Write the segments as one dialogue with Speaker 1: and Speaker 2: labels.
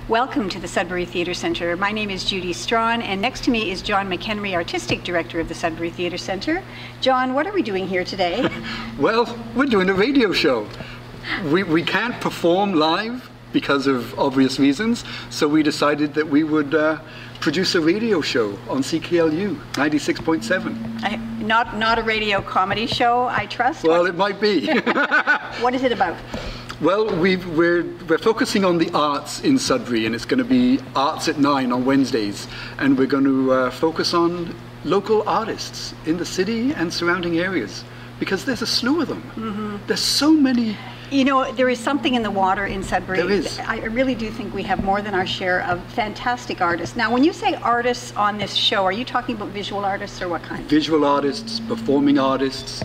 Speaker 1: Welcome to the Sudbury Theatre Centre. My name is Judy Strawn, and next to me is John McHenry, Artistic Director of the Sudbury Theatre Centre. John, what are we doing here today?
Speaker 2: Well, we're doing a radio show. We can't perform live because of obvious reasons, so we decided that we would produce a radio show on CKLU 96.7.
Speaker 1: Not a radio comedy show, I trust?
Speaker 2: Well, it might be.
Speaker 1: What is it about?
Speaker 2: Well, we're focusing on the arts in Sudbury, and it's going to be Arts at 9 on Wednesdays, and we're going to focus on local artists in the city and surrounding areas, because there's a slew of them. Mm-hmm. There's so many.
Speaker 1: You know, there is something in the water in Sudbury.
Speaker 2: There is.
Speaker 1: I really do think we have more than our share of fantastic artists. Now, when you say artists on this show, are you talking about visual artists or what kind?
Speaker 2: Visual artists, performing artists,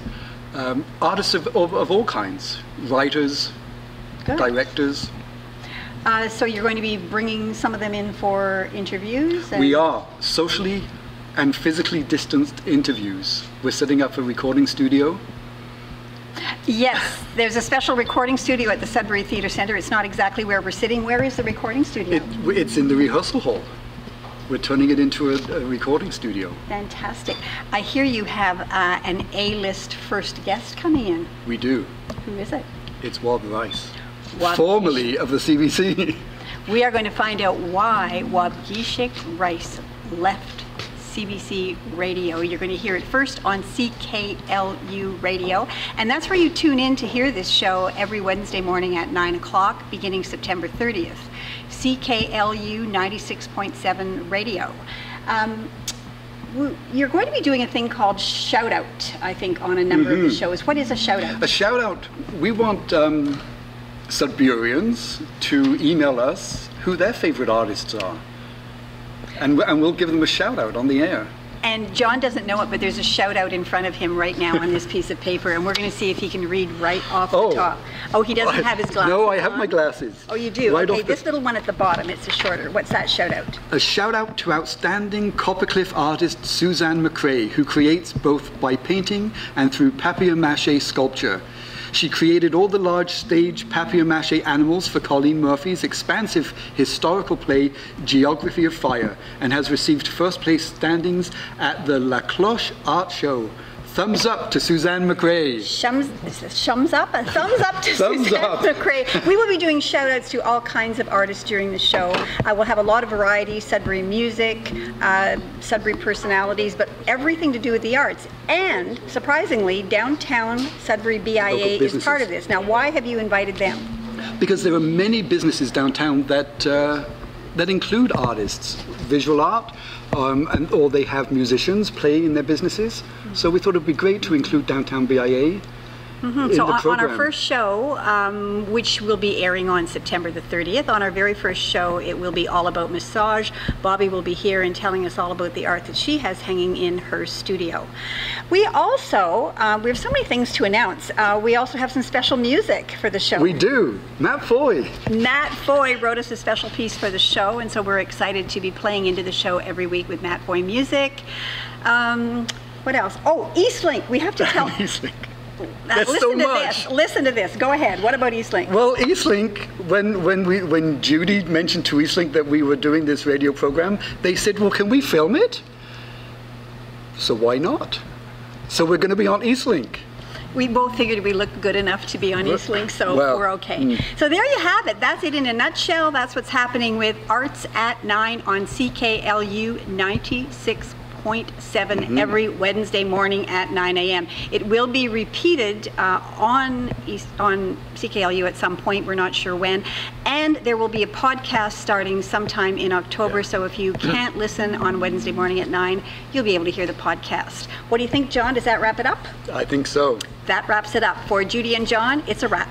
Speaker 2: artists of all kinds, writers,
Speaker 1: Good.
Speaker 2: Directors.
Speaker 1: So you're going to be bringing some of them in for interviews?
Speaker 2: We are. Socially and physically distanced interviews. We're setting up a recording studio.
Speaker 1: Yes, there's a special recording studio at the Sudbury Theatre Centre. It's not exactly where we're sitting. Where is the recording studio?
Speaker 2: It's in the rehearsal hall. We're turning it into a recording studio.
Speaker 1: Fantastic. I hear you have an A-list first guest coming in.
Speaker 2: We do.
Speaker 1: Who is it?
Speaker 2: It's Wab Rice,
Speaker 1: Wab
Speaker 2: formerly
Speaker 1: Gishik.
Speaker 2: Of the CBC.
Speaker 1: We are going to find out why Wab Gishik Rice left CBC Radio. You're going to hear it first on CKLU Radio, and that's where you tune in to hear this show every Wednesday morning at 9 o'clock beginning September 30th. CKLU 96.7 Radio. You're going to be doing a thing called Shout Out, I think, on a number of the shows. What is a shout out?
Speaker 2: A shout out, we want Sudburians to email us who their favorite artists are. And we'll give them a shout out on the air.
Speaker 1: And John doesn't know it, but there's a shout out in front of him right now on this piece of paper, and we're going to see if he can read right off the top. Oh, he doesn't have his glasses.
Speaker 2: No, I have
Speaker 1: on.
Speaker 2: my glasses.
Speaker 1: Oh, you do?
Speaker 2: Right
Speaker 1: Okay, this little one at the bottom, it's a shorter. What's that shout out?
Speaker 2: A shout out to outstanding Coppercliff artist Suzanne McCrae, who creates both by painting and through papier-mâché sculpture. She created all the large stage papier-mâché animals for Colleen Murphy's expansive historical play Geography of Fire, and has received first place standings at the La Cloche Art Show. Thumbs up to Suzanne McCrae.
Speaker 1: Thumbs up? A thumbs up to Suzanne McCrae. We will be doing shout outs to all kinds of artists during the show. We'll have a lot of variety, Sudbury music, Sudbury personalities, but everything to do with the arts. And, surprisingly, downtown Sudbury BIA is part of this. Now, why have you invited them?
Speaker 2: Because there are many businesses downtown that include artists, visual art, or they have musicians playing in their businesses. So we thought it'd be great to include downtown BIA.
Speaker 1: So on our first show, which will be airing on September the 30th, on our very first show, it will be all about massage. Bobby will be here and telling us all about the art that she has hanging in her studio. We also, we have so many things to announce. We also have some special music for the show.
Speaker 2: We do. Matt Foy.
Speaker 1: Matt Foy wrote us a special piece for the show, and so we're excited to be playing into the show every week with Matt Foy music. What else? Oh, EastLink. We have to tell.
Speaker 2: EastLink.
Speaker 1: Listen
Speaker 2: so
Speaker 1: to
Speaker 2: much.
Speaker 1: this. Listen to this. Go ahead. What about EastLink?
Speaker 2: Well, EastLink, when Judy mentioned to EastLink that we were doing this radio program, they said, well, can we film it? So why not? So we're going to be on EastLink.
Speaker 1: We both figured we looked good enough to be on EastLink, so we're okay. So there you have it. That's it in a nutshell. That's what's happening with Arts at 9 on CKLU 96.7 every Wednesday morning at 9 a.m. It will be repeated on CKLU at some point. We're not sure when. And there will be a podcast starting sometime in October. So if you can't listen on Wednesday morning at 9, you'll be able to hear the podcast. What do you think, John? Does that wrap it up?
Speaker 2: I think so.
Speaker 1: That wraps it up. For Judy and John, it's a wrap.